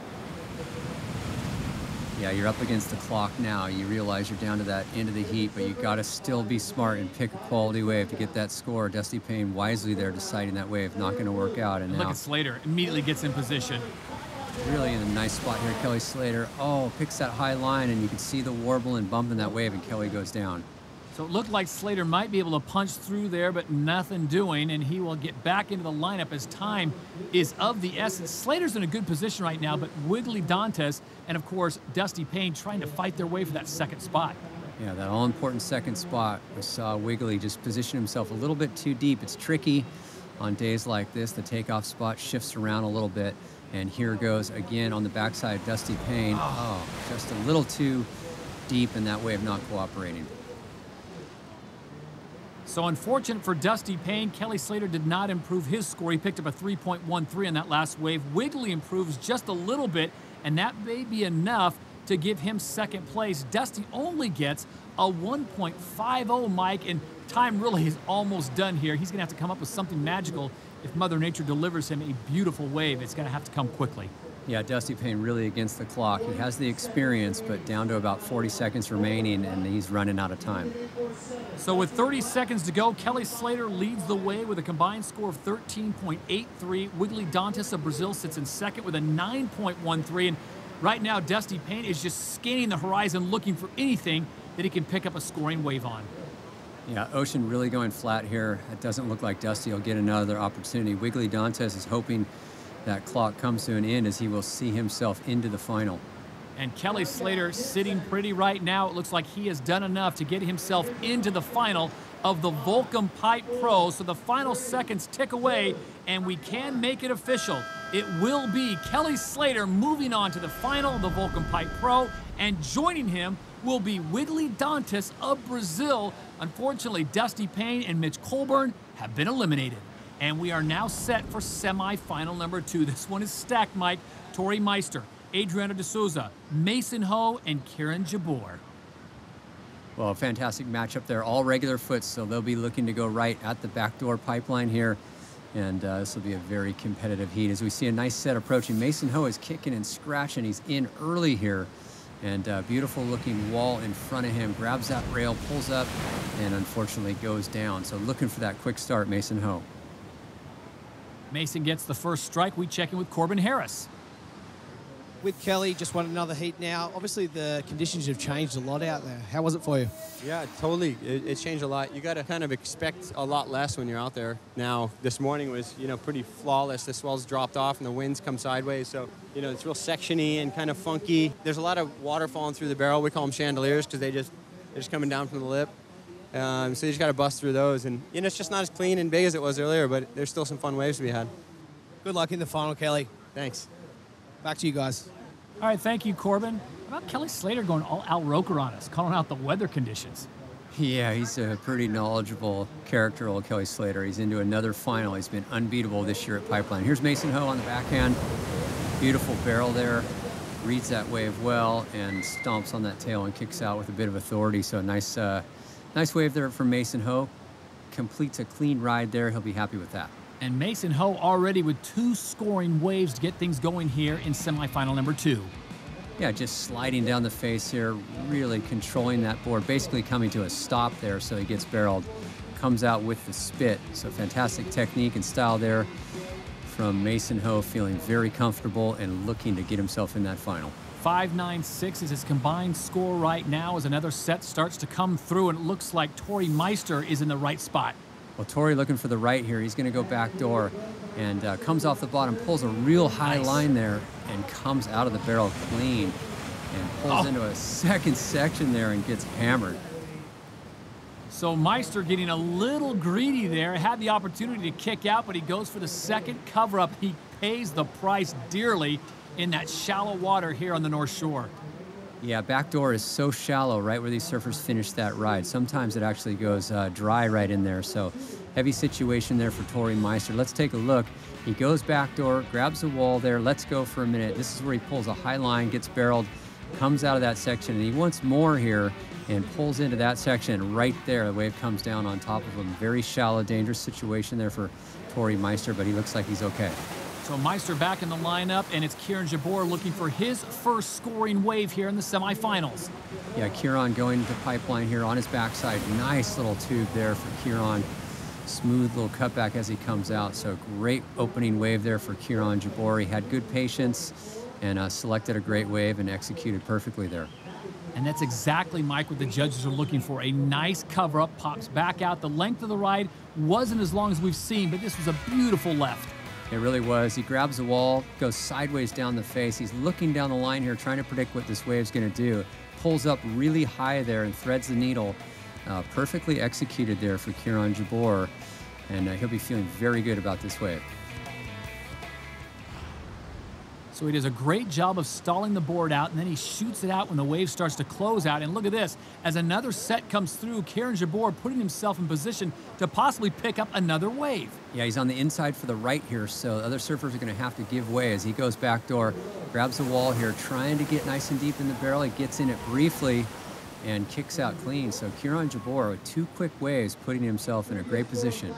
Yeah, you're up against the clock now. You realize you're down to that end of the heat, but you got to still be smart and pick a quality wave to get that score. Dusty Payne wisely there deciding that wave not going to work out. And look now at Slater, immediately gets in position. Really in a nice spot here, Kelly Slater. Oh, picks that high line, and you can see the warble and bump in that wave, and Kelly goes down. So it looked like Slater might be able to punch through there, but nothing doing, and he will get back into the lineup as time is of the essence. Slater's in a good position right now, but Wiggly Dantas and, of course, Dusty Payne trying to fight their way for that second spot. Yeah, that all-important second spot. We saw Wiggly just position himself a little bit too deep. It's tricky on days like this. The takeoff spot shifts around a little bit, and here goes again on the backside, Dusty Payne. Oh, just a little too deep in that wave, not cooperating. So unfortunate for Dusty Payne, Kelly Slater did not improve his score. He picked up a 3.13 on that last wave. Wiggly improves just a little bit, and that may be enough to give him second place. Dusty only gets a 1.50, Mike, and time really is almost done here. He's going to have to come up with something magical if Mother Nature delivers him a beautiful wave. It's going to have to come quickly. Yeah, Dusty Payne really against the clock. He has the experience, but down to about 40 seconds remaining, and he's running out of time. So with 30 seconds to go, Kelly Slater leads the way with a combined score of 13.83. Wiggly Dantas of Brazil sits in second with a 9.13. And right now, Dusty Payne is just scanning the horizon, looking for anything that he can pick up a scoring wave on. Yeah, Ocean really going flat here. It doesn't look like Dusty will get another opportunity. Wiggly Dantes is hoping that clock comes to an end as he will see himself into the final. And Kelly Slater sitting pretty right now. It looks like he has done enough to get himself into the final of the Volcom Pipe Pro. So the final seconds tick away, and we can make it official. It will be Kelly Slater moving on to the final of the Volcom Pipe Pro, and joining him will be Wiggly Dantes of Brazil. Unfortunately, Dusty Payne and Mitch Colburn have been eliminated. And we are now set for semifinal number 2. This one is stacked, Mike. Tori Meister, Adriana De Souza, Mason Ho, and Kieran Jabor. Well, a fantastic matchup there. All regular foots, so they'll be looking to go right at the backdoor pipeline here. And this will be a very competitive heat. As we see a nice set approaching, Mason Ho is kicking and scratching. He's in early here. And beautiful looking wall in front of him. Grabs that rail, pulls up, and unfortunately goes down. So looking for that quick start, Mason Ho. Mason gets the first strike. We check in with Corbin Harris. With Kelly, just won another heat now. Obviously, the conditions have changed a lot out there. How was it for you? Yeah, totally. It's changed a lot. You got to kind of expect a lot less when you're out there. Now, this morning was, pretty flawless. The swells dropped off and the winds come sideways. So, it's real sectiony and kind of funky. There's a lot of water falling through the barrel. We call them chandeliers because they're just coming down from the lip. So you just got to bust through those. And, it's just not as clean and big as it was earlier, but there's still some fun waves to be had. Good luck in the final, Kelly. Thanks. Back to you guys. All right, thank you, Corbin. How about Kelly Slater going all Al Roker on us, calling out the weather conditions? Yeah, he's a pretty knowledgeable character, old Kelly Slater. He's into another final. He's been unbeatable this year at Pipeline. Here's Mason Ho on the backhand. Beautiful barrel there. Reads that wave well and stomps on that tail and kicks out with a bit of authority. So nice wave there from Mason Ho. Completes a clean ride there. He'll be happy with that. And Mason Ho already with 2 scoring waves to get things going here in semifinal number 2. Yeah, just sliding down the face here, really controlling that board, basically coming to a stop there so he gets barreled. Comes out with the spit. So fantastic technique and style there from Mason Ho, feeling very comfortable and looking to get himself in that final. 5-9-6 is his combined score right now as another set starts to come through, and it looks like Tori Meister is in the right spot. Well, Tori looking for the right here. He's going to go back door and comes off the bottom, pulls a real high line there, and comes out of the barrel clean and pulls into a second section there and gets hammered. So Meister getting a little greedy there, had the opportunity to kick out, but he goes for the second cover-up. He pays the price dearly in that shallow water here on the North Shore. Yeah, backdoor is so shallow right where these surfers finish that ride. Sometimes it actually goes dry right in there. So heavy situation there for Tori Meister. Let's take a look. He goes backdoor, grabs the wall there. Let's go for a minute. This is where he pulls a high line, gets barreled, comes out of that section, and he wants more here and pulls into that section. Right there, the wave comes down on top of him. Very shallow, dangerous situation there for Tori Meister, but he looks like he's okay. So Meister back in the lineup, and it's Kieran Jabor looking for his first scoring wave here in the semifinals. Yeah, Kieran going to Pipeline here on his backside. Nice little tube there for Kieran. Smooth little cutback as he comes out. So great opening wave there for Kieran Jabor. He had good patience and selected a great wave and executed perfectly there. And that's exactly, Mike, what the judges are looking for. A nice cover-up, pops back out. The length of the ride wasn't as long as we've seen, but this was a beautiful left. It really was. He grabs the wall, goes sideways down the face. He's looking down the line here, trying to predict what this wave's going to do. Pulls up really high there and threads the needle. Perfectly executed there for Kieran Jabor, and he'll be feeling very good about this wave. So he does a great job of stalling the board out, and then he shoots it out when the wave starts to close out. And look at this. As another set comes through, Kieran Jabor putting himself in position to possibly pick up another wave. Yeah, he's on the inside for the right here, so other surfers are going to have to give way as he goes backdoor, grabs the wall here, trying to get nice and deep in the barrel. He gets in it briefly and kicks out clean. So Kieran Jabor with 2 quick waves, putting himself in a great position.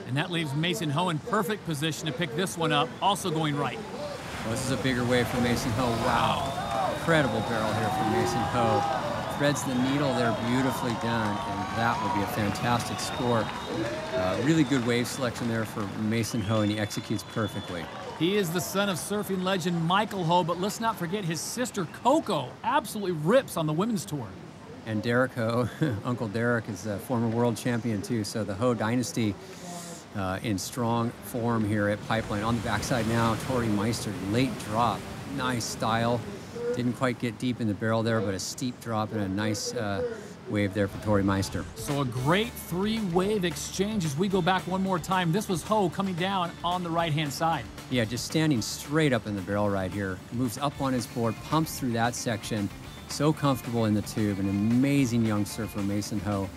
And that leaves Mason Ho in perfect position to pick this one up, also going right. Well, this is a bigger wave for Mason Ho. Wow. Incredible barrel here from Mason Ho. Threads the needle there, beautifully done, and that would be a fantastic score. Really good wave selection there for Mason Ho, and he executes perfectly. He is the son of surfing legend Michael Ho, but let's not forget his sister Coco absolutely rips on the women's tour. And Derek Ho, Uncle Derek, is a former world champion too. So the Ho dynasty in strong form here at Pipeline. On the backside now, Tori Meister, late drop. Nice style. Didn't quite get deep in the barrel there, but a steep drop and a nice wave there for Tori Meister. So a great three-wave exchange as we go back one more time. This was Ho coming down on the right-hand side. Yeah, just standing straight up in the barrel right here. Moves up on his board, pumps through that section. So comfortable in the tube. An amazing young surfer, Mason Ho.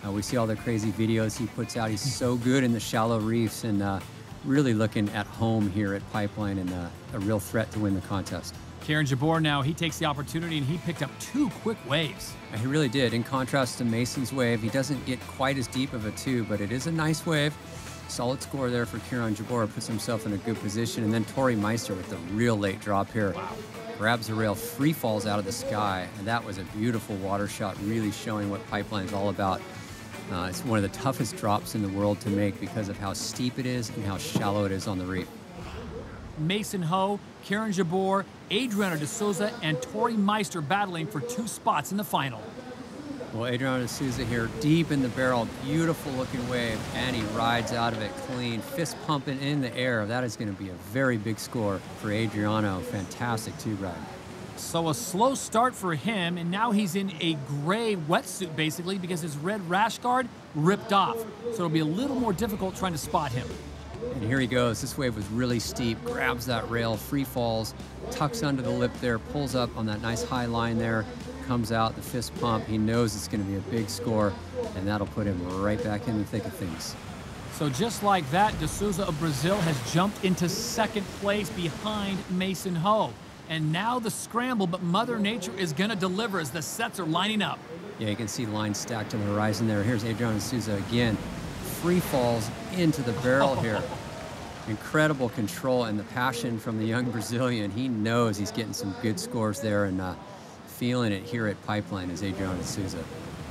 We see all the crazy videos he puts out. He's so good in the shallow reefs and really looking at home here at Pipeline and a real threat to win the contest. Karen Jabor now, he takes the opportunity and he picked up 2 quick waves. He really did. In contrast to Mason's wave, he doesn't get quite as deep of a tube, but it is a nice wave. Solid score there for Kieran Jabor, puts himself in a good position. And then Tori Meister with the real late drop here. Wow. Grabs the rail, free falls out of the sky, and that was a beautiful water shot, really showing what Pipeline is all about. It's one of the toughest drops in the world to make because of how steep it is and how shallow it is on the reef. Mason Ho, Karen Jabor, Adriano de Souza, and Tori Meister battling for 2 spots in the final. Well, Adriano de Souza here, deep in the barrel, beautiful looking wave, and he rides out of it clean, fist pumping in the air. That is going to be a very big score for Adriano. Fantastic tube ride. So a slow start for him, and now he's in a gray wetsuit basically because his red rash guard ripped off. So it'll be a little more difficult trying to spot him. And here he goes. This wave was really steep, grabs that rail, free falls, tucks under the lip there, pulls up on that nice high line there, comes out, the fist pump. He knows it's going to be a big score, and that'll put him right back in the thick of things. So just like that, De Souza of Brazil has jumped into 2nd place behind Mason Ho. And now the scramble, but Mother Nature is going to deliver as the sets are lining up. Yeah, you can see lines stacked to the horizon there. Here's Adriano de Souza again. Free falls into the barrel here. Incredible control and the passion from the young Brazilian. He knows he's getting some good scores there and feeling it here at Pipeline is Adriano de Souza.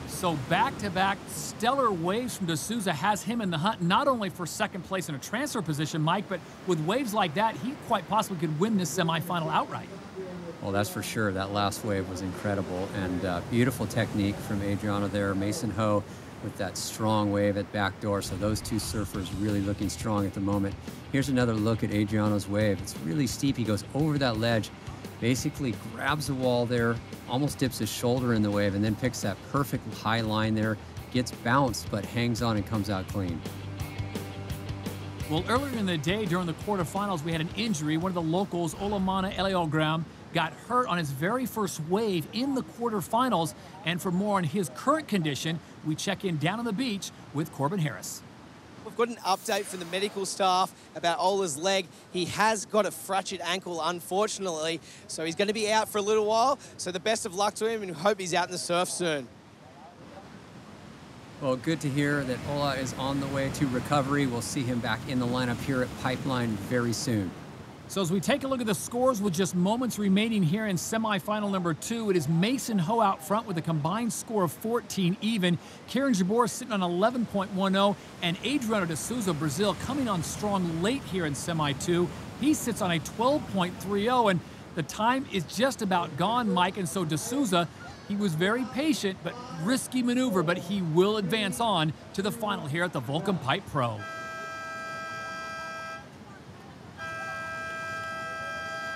So back-to-back stellar waves from De Souza has him in the hunt, not only for 2nd place in a transfer position, Mike, but with waves like that, he quite possibly could win this semifinal outright. Well, that's for sure. That last wave was incredible and beautiful technique from Adriano there. Mason Ho with that strong wave at backdoor. So those 2 surfers really looking strong at the moment. Here's another look at Adriano's wave. It's really steep. He goes over that ledge, basically grabs the wall there, almost dips his shoulder in the wave, and then picks that perfect high line there, gets bounced, but hangs on and comes out clean. Well, earlier in the day during the quarterfinals, we had an injury. One of the locals, Olamana Eleogram, got hurt on his very first wave in the quarterfinals. And for more on his current condition, we check in down on the beach with Corbin Harris. We've got an update from the medical staff about Ola's leg. He has got a fractured ankle, unfortunately, so he's going to be out for a little while. So the best of luck to him and hope he's out in the surf soon. Well, good to hear that Ola is on the way to recovery. We'll see him back in the lineup here at Pipeline very soon. So as we take a look at the scores with just moments remaining here in semifinal number 2, it is Mason Ho out front with a combined score of 14 even. Kieran Jabor sitting on 11.10, and Adriano de Souza, Brazil, coming on strong late here in semi 2. He sits on a 12.30, and the time is just about gone, Mike. And so de Souza, he was very patient, but risky maneuver, but he will advance on to the final here at the Volcom Pipe Pro.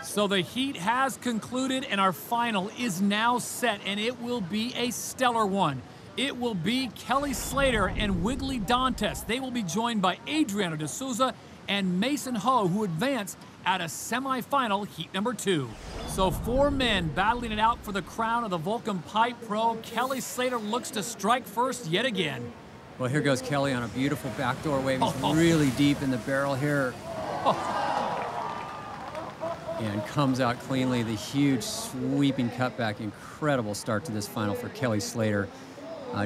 So the heat has concluded and our final is now set, and it will be a stellar one. It will be Kelly Slater and Wiggly Dantes. They will be joined by Adriano de Souza and Mason Ho, who advance at a semifinal heat number 2. So 4 men battling it out for the crown of the Volcom Pipe Pro. Kelly Slater looks to strike first yet again. Well, here goes Kelly on a beautiful backdoor wave. He's really deep in the barrel here. And comes out cleanly. The huge sweeping cutback. Incredible start to this final for Kelly Slater.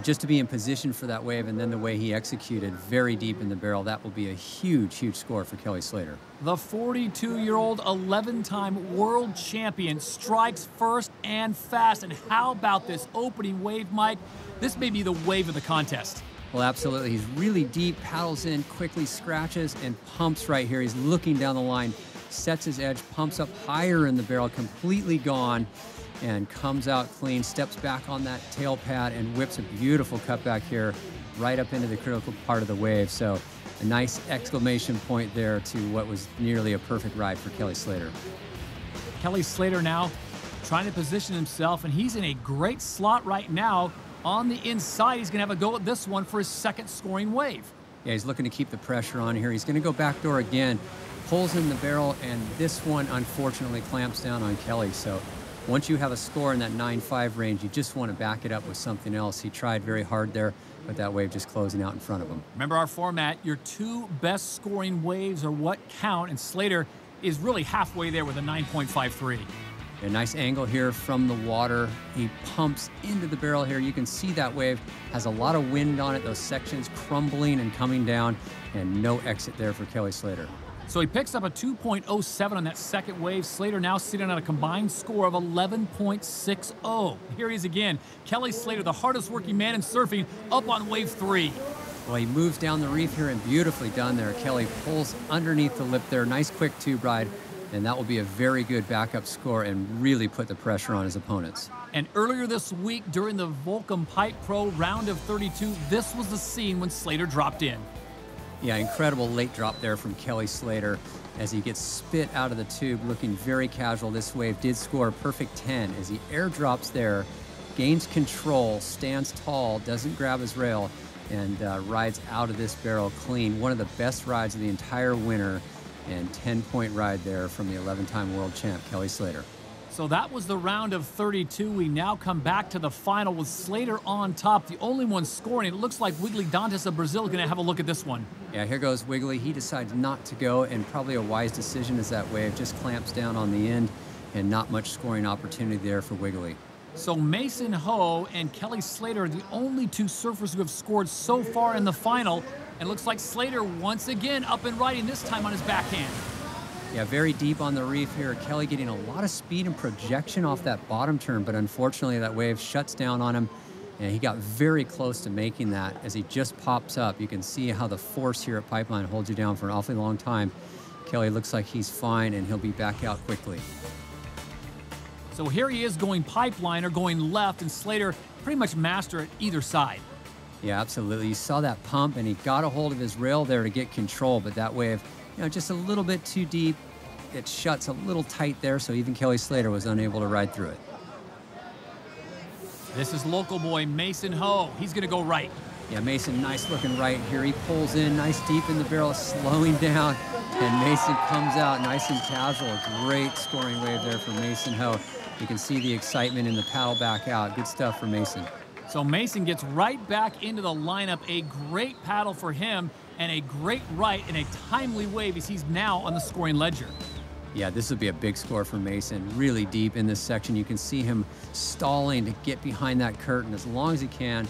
Just to be in position for that wave and then the way he executed very deep in the barrel, that will be a huge, huge score for Kelly Slater. The 42-year-old 11-time world champion strikes first and fast. And how about this opening wave, Mike? This may be the wave of the contest. Well, absolutely. He's really deep, paddles in, quickly scratches, and pumps right here. He's looking down the line, sets his edge, pumps up higher in the barrel, completely gone. and comes out clean, steps back on that tail pad and whips a beautiful cutback here right up into the critical part of the wave. So a nice exclamation point there to what was nearly a perfect ride for Kelly Slater. Kelly Slater now trying to position himself, and he's in a great slot right now. On the inside, he's going to have a go at this one for his second scoring wave. Yeah, he's looking to keep the pressure on here. He's going to go backdoor again, pulls in the barrel, and this one unfortunately clamps down on Kelly. So once you have a score in that 9-5 range, you just want to back it up with something else. He tried very hard there, but that wave just closing out in front of him. Remember our format, your two best scoring waves are what count, and Slater is really halfway there with a 9.53. A nice angle here from the water. He pumps into the barrel here. You can see that wave has a lot of wind on it, those sections crumbling and coming down, and no exit there for Kelly Slater. So he picks up a 2.07 on that second wave. Slater now sitting on a combined score of 11.60. Here he is again. Kelly Slater, the hardest working man in surfing, up on wave 3. Well, he moves down the reef here and beautifully done there. Kelly pulls underneath the lip there. Nice quick tube ride. And that will be a very good backup score and really put the pressure on his opponents. And earlier this week during the Volcom Pipe Pro round of 32, this was the scene when Slater dropped in. Yeah, incredible late drop there from Kelly Slater as he gets spit out of the tube, looking very casual. This wave did score a perfect 10 as he airdrops there, gains control, stands tall, doesn't grab his rail, and rides out of this barrel clean. One of the best rides of the entire winter. And 10-point ride there from the 11-time world champ, Kelly Slater. So that was the round of 32. We now come back to the final with Slater on top, the only one scoring. It looks like Wiggly Dantas of Brazil is going to have a look at this one. Yeah, here goes Wiggly. He decides not to go, and probably a wise decision as that wave just clamps down on the end, and not much scoring opportunity there for Wiggly. So Mason Ho and Kelly Slater are the only two surfers who have scored so far in the final. And looks like Slater once again up and riding, this time on his backhand. Yeah, very deep on the reef here. Kelly getting a lot of speed and projection off that bottom turn, but unfortunately that wave shuts down on him, and he got very close to making that as he just pops up. You can see how the force here at Pipeline holds you down for an awfully long time. Kelly looks like he's fine, and he'll be back out quickly. So here he is going pipeline or going left, and Slater pretty much master at either side. Yeah, absolutely. You saw that pump, and he got a hold of his rail there to get control, but that wave, just a little bit too deep. It shuts a little tight there, so even Kelly Slater was unable to ride through it. This is local boy Mason Ho. He's going to go right. Yeah, Mason, nice looking right here. He pulls in, nice deep in the barrel, slowing down, and Mason comes out nice and casual. A great scoring wave there for Mason Ho. You can see the excitement in the paddle back out. Good stuff for Mason. So Mason gets right back into the lineup. A great paddle for him and a great right and a timely wave as he's now on the scoring ledger. Yeah, this would be a big score for Mason. Really deep in this section. You can see him stalling to get behind that curtain as long as he can.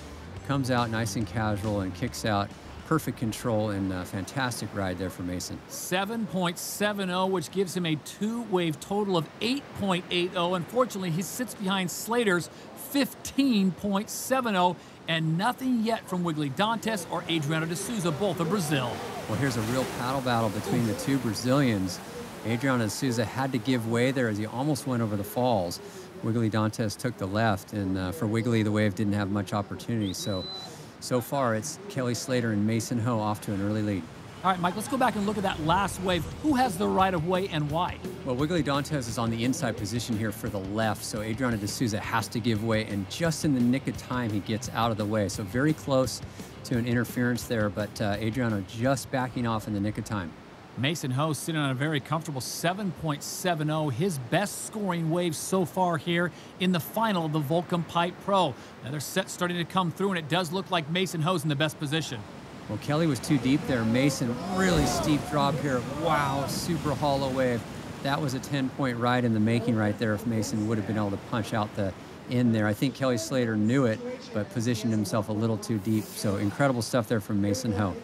Comes out nice and casual and kicks out. Perfect control and a fantastic ride there for Mason. 7.70, which gives him a two-wave total of 8.80. Unfortunately, he sits behind Slater's 15.70, and nothing yet from Wiggly Dantas or Adriano de Souza, both of Brazil. Well, here's a real paddle battle between the two Brazilians. Adriano de Souza had to give way there as he almost went over the falls. Wiggly Dantas took the left, and for Wiggly, the wave didn't have much opportunity. So far, it's Kelly Slater and Mason Ho off to an early lead. All right, Mike, let's go back and look at that last wave. Who has the right of way and why? Well, Wiggly Dantas is on the inside position here for the left, so Adriano de Souza has to give way, and just in the nick of time, he gets out of the way. So very close to an interference there, but Adriano just backing off in the nick of time. Mason Ho sitting on a very comfortable 7.70, his best scoring wave so far here in the final of the Volcom Pipe Pro. Another set starting to come through, and it does look like Mason Ho's in the best position. Well, Kelly was too deep there. Mason, really steep drop here. Wow, super hollow wave. That was a 10-point ride in the making right there if Mason would have been able to punch out the end there. I think Kelly Slater knew it, but positioned himself a little too deep. So incredible stuff there from Mason Ho.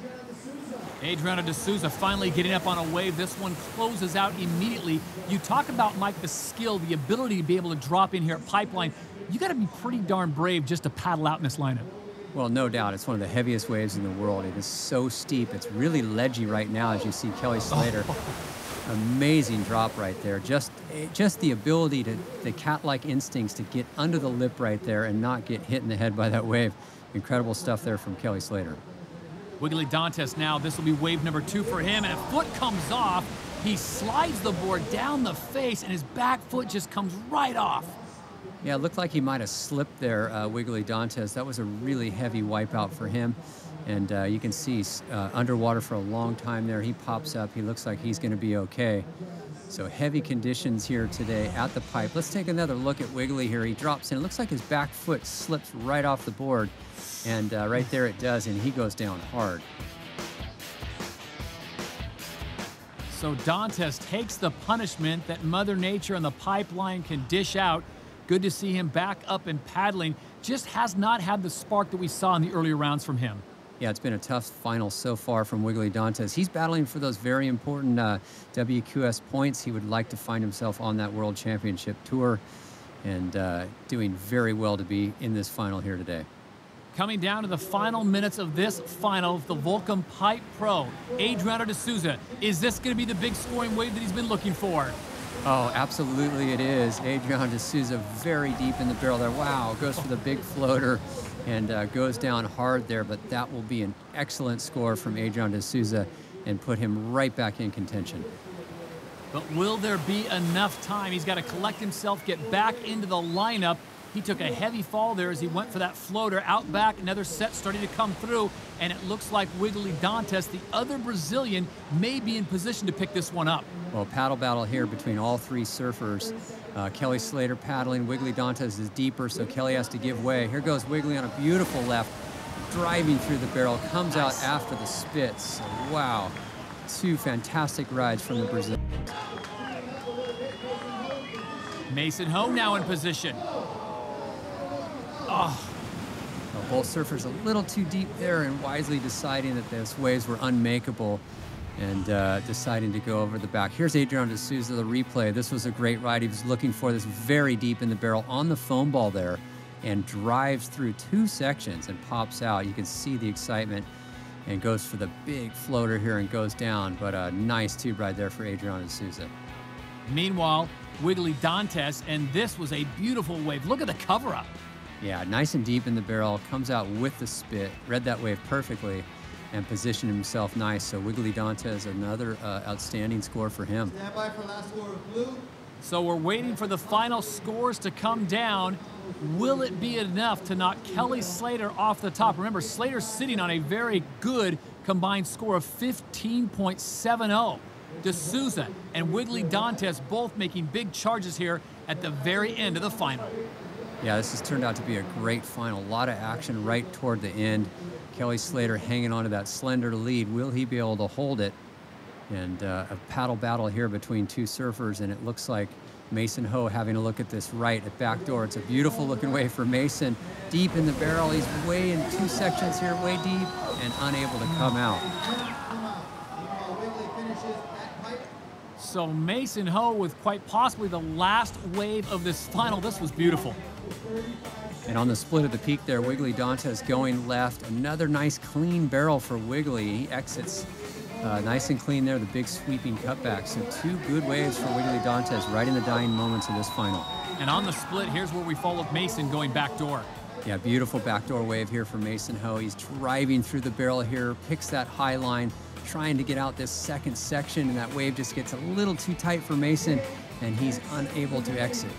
Adriano de Souza finally getting up on a wave. This one closes out immediately. You talk about, Mike, the skill, the ability to be able to drop in here at Pipeline. You got to be pretty darn brave just to paddle out in this lineup. Well, no doubt. It's one of the heaviest waves in the world. It is so steep. It's really ledgy right now as you see Kelly Slater Amazing drop right there. Just the ability to, the cat-like instincts to get under the lip right there and not get hit in the head by that wave. Incredible stuff there from Kelly Slater. Wiggly Dantes now, this will be wave number 2 for him, and a foot comes off. He slides the board down the face, and his back foot just comes right off. Yeah, it looked like he might have slipped there, Wiggly Dantes. That was a really heavy wipeout for him. And you can see underwater for a long time there. He pops up. He looks like he's going to be okay. So heavy conditions here today at the pipe. Let's take another look at Wiggly here. He drops in. It looks like his back foot slips right off the board. And right there it does, and he goes down hard. So Dantes takes the punishment that Mother Nature and the pipeline can dish out. Good to see him back up and paddling. Just has not had the spark that we saw in the earlier rounds from him. Yeah, it's been a tough final so far from Wiggly Dantes. He's battling for those very important WQS points. He would like to find himself on that World Championship Tour and doing very well to be in this final here today. Coming down to the final minutes of this final, the Volcom Pipe Pro, Adriano de Souza. Is this going to be the big scoring wave that he's been looking for? Oh, absolutely it is. Adriano de Souza very deep in the barrel there. Wow, goes for the big floater and goes down hard there, but that will be an excellent score from Adriano de Souza and put him right back in contention. But will there be enough time? He's got to collect himself, get back into the lineup. He took a heavy fall there as he went for that floater out back. Another set starting to come through, and it looks like Wiggly Dantes, the other Brazilian, may be in position to pick this one up. Well, paddle battle here between all three surfers. Kelly Slater paddling. Wiggly Dantes is deeper, so Kelly has to give way. Here goes Wiggly on a beautiful left, driving through the barrel, comes out after the spits. So, wow, 2 fantastic rides from the Brazilians. Mason Ho now in position. Oh. Well, both surfers a little too deep there and wisely deciding that those waves were unmakeable and deciding to go over the back. Here's Adriano de Souza, the replay. This was a great ride. He was looking for this very deep in the barrel on the foam ball there and drives through 2 sections and pops out. You can see the excitement and goes for the big floater here and goes down, but a nice tube ride there for Adriano de Souza. Meanwhile, Wiggly Dantes, and this was a beautiful wave. Look at the cover-up. Yeah, nice and deep in the barrel, comes out with the spit, read that wave perfectly, and positioned himself nice. So Wiggly Dantes, another outstanding score for him. Stand by for last score of blue. So we're waiting for the final scores to come down. Will it be enough to knock Kelly Slater off the top? Remember, Slater's sitting on a very good combined score of 15.70. De Souza and Wiggly Dantes both making big charges here at the very end of the final. Yeah, this has turned out to be a great final. A lot of action right toward the end. Kelly Slater hanging on to that slender lead. Will he be able to hold it? And a paddle battle here between 2 surfers, and it looks like Mason Ho having a look at this right at backdoor. It's a beautiful looking wave for Mason. Deep in the barrel. He's way in 2 sections here, way deep, and unable to come out. So Mason Ho with quite possibly the last wave of this final. This was beautiful. And on the split of the peak there, Wiggly Dantes going left. Another nice clean barrel for Wiggly. He exits nice and clean there, the big sweeping cutback. So 2 good waves for Wiggly Dantes right in the dying moments of this final. And on the split, here's where we followed Mason going backdoor. Yeah, beautiful backdoor wave here for Mason Ho. He's driving through the barrel here, picks that high line, trying to get out this second section, and that wave just gets a little too tight for Mason, and he's unable to exit.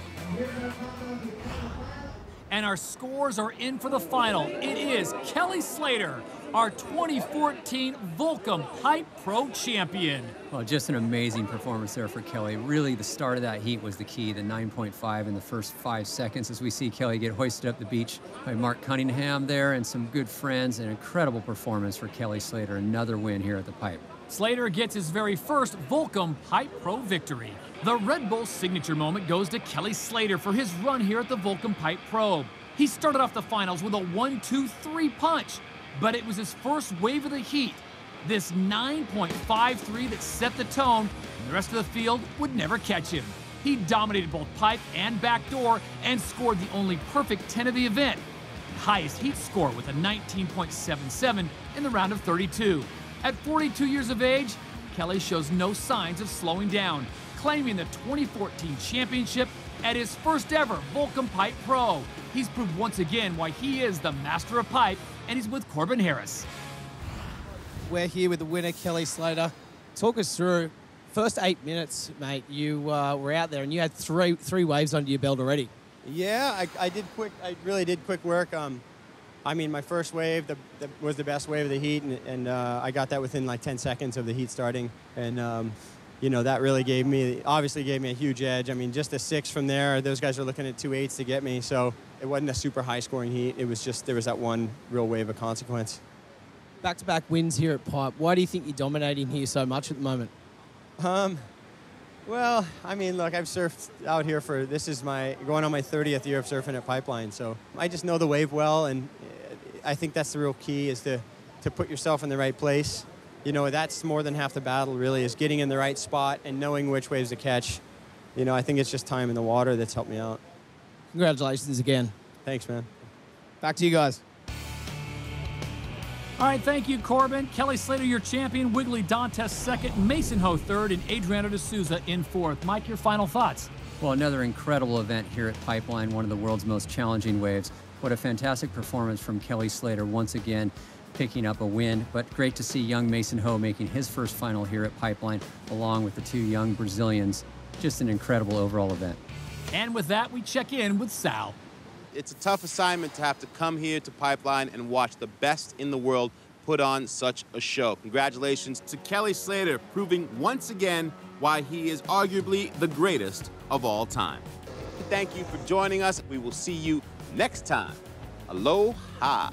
And our scores are in for the final. It is Kelly Slater, our 2014 Volcom Pipe Pro champion. Well, just an amazing performance there for Kelly. Really, the start of that heat was the key, the 9.5 in the first 5 seconds as we see Kelly get hoisted up the beach by Mark Cunningham there and some good friends. An incredible performance for Kelly Slater. Another win here at the pipe. Slater gets his very first Volcom Pipe Pro victory. The Red Bull signature moment goes to Kelly Slater for his run here at the Volcom Pipe Pro. He started off the finals with a 1-2-3 punch, but it was his first wave of the heat. This 9.53 that set the tone, and the rest of the field would never catch him. He dominated both pipe and backdoor and scored the only perfect 10 of the event. The highest heat score with a 19.77 in the round of 32. At 42 years of age, Kelly shows no signs of slowing down, claiming the 2014 championship at his first ever Volcom Pipe Pro. He's proved once again why he is the master of pipe, and he's with Corbin Harris. We're here with the winner, Kelly Slater. Talk us through, first 8 minutes, mate, you were out there and you had three waves under your belt already. Yeah, I really did quick work. I mean, my first wave was the best wave of the heat, and I got that within like 10 seconds of the heat starting. And, you know, that really obviously gave me a huge edge. I mean, just a 6 from there, those guys are looking at 2 8s to get me. So it wasn't a super high scoring heat. It was just, there was that one real wave of consequence. Back-to-back wins here at Pipe. Why do you think you're dominating here so much at the moment? Well, I mean, look, I've surfed out here this is going on my 30th year of surfing at Pipeline. So I just know the wave well, and I think that's the real key, is to put yourself in the right place. You know, that's more than half the battle, really, is getting in the right spot and knowing which waves to catch. You know, I think it's just time in the water that's helped me out. Congratulations again. Thanks, man. Back to you guys. All right, thank you, Corbin. Kelly Slater, your champion. Wiggly Dantes second. Mason Ho third. And Adriano D'Souza in fourth. Mike, your final thoughts? Well, another incredible event here at Pipeline, one of the world's most challenging waves. What a fantastic performance from Kelly Slater, once again picking up a win. But great to see young Mason Ho making his first final here at Pipeline, along with the 2 young Brazilians. Just an incredible overall event. And with that, we check in with Sal. It's a tough assignment to have to come here to Pipeline and watch the best in the world put on such a show. Congratulations to Kelly Slater, proving once again why he is arguably the greatest of all time. Thank you for joining us. We will see you next time. Aloha.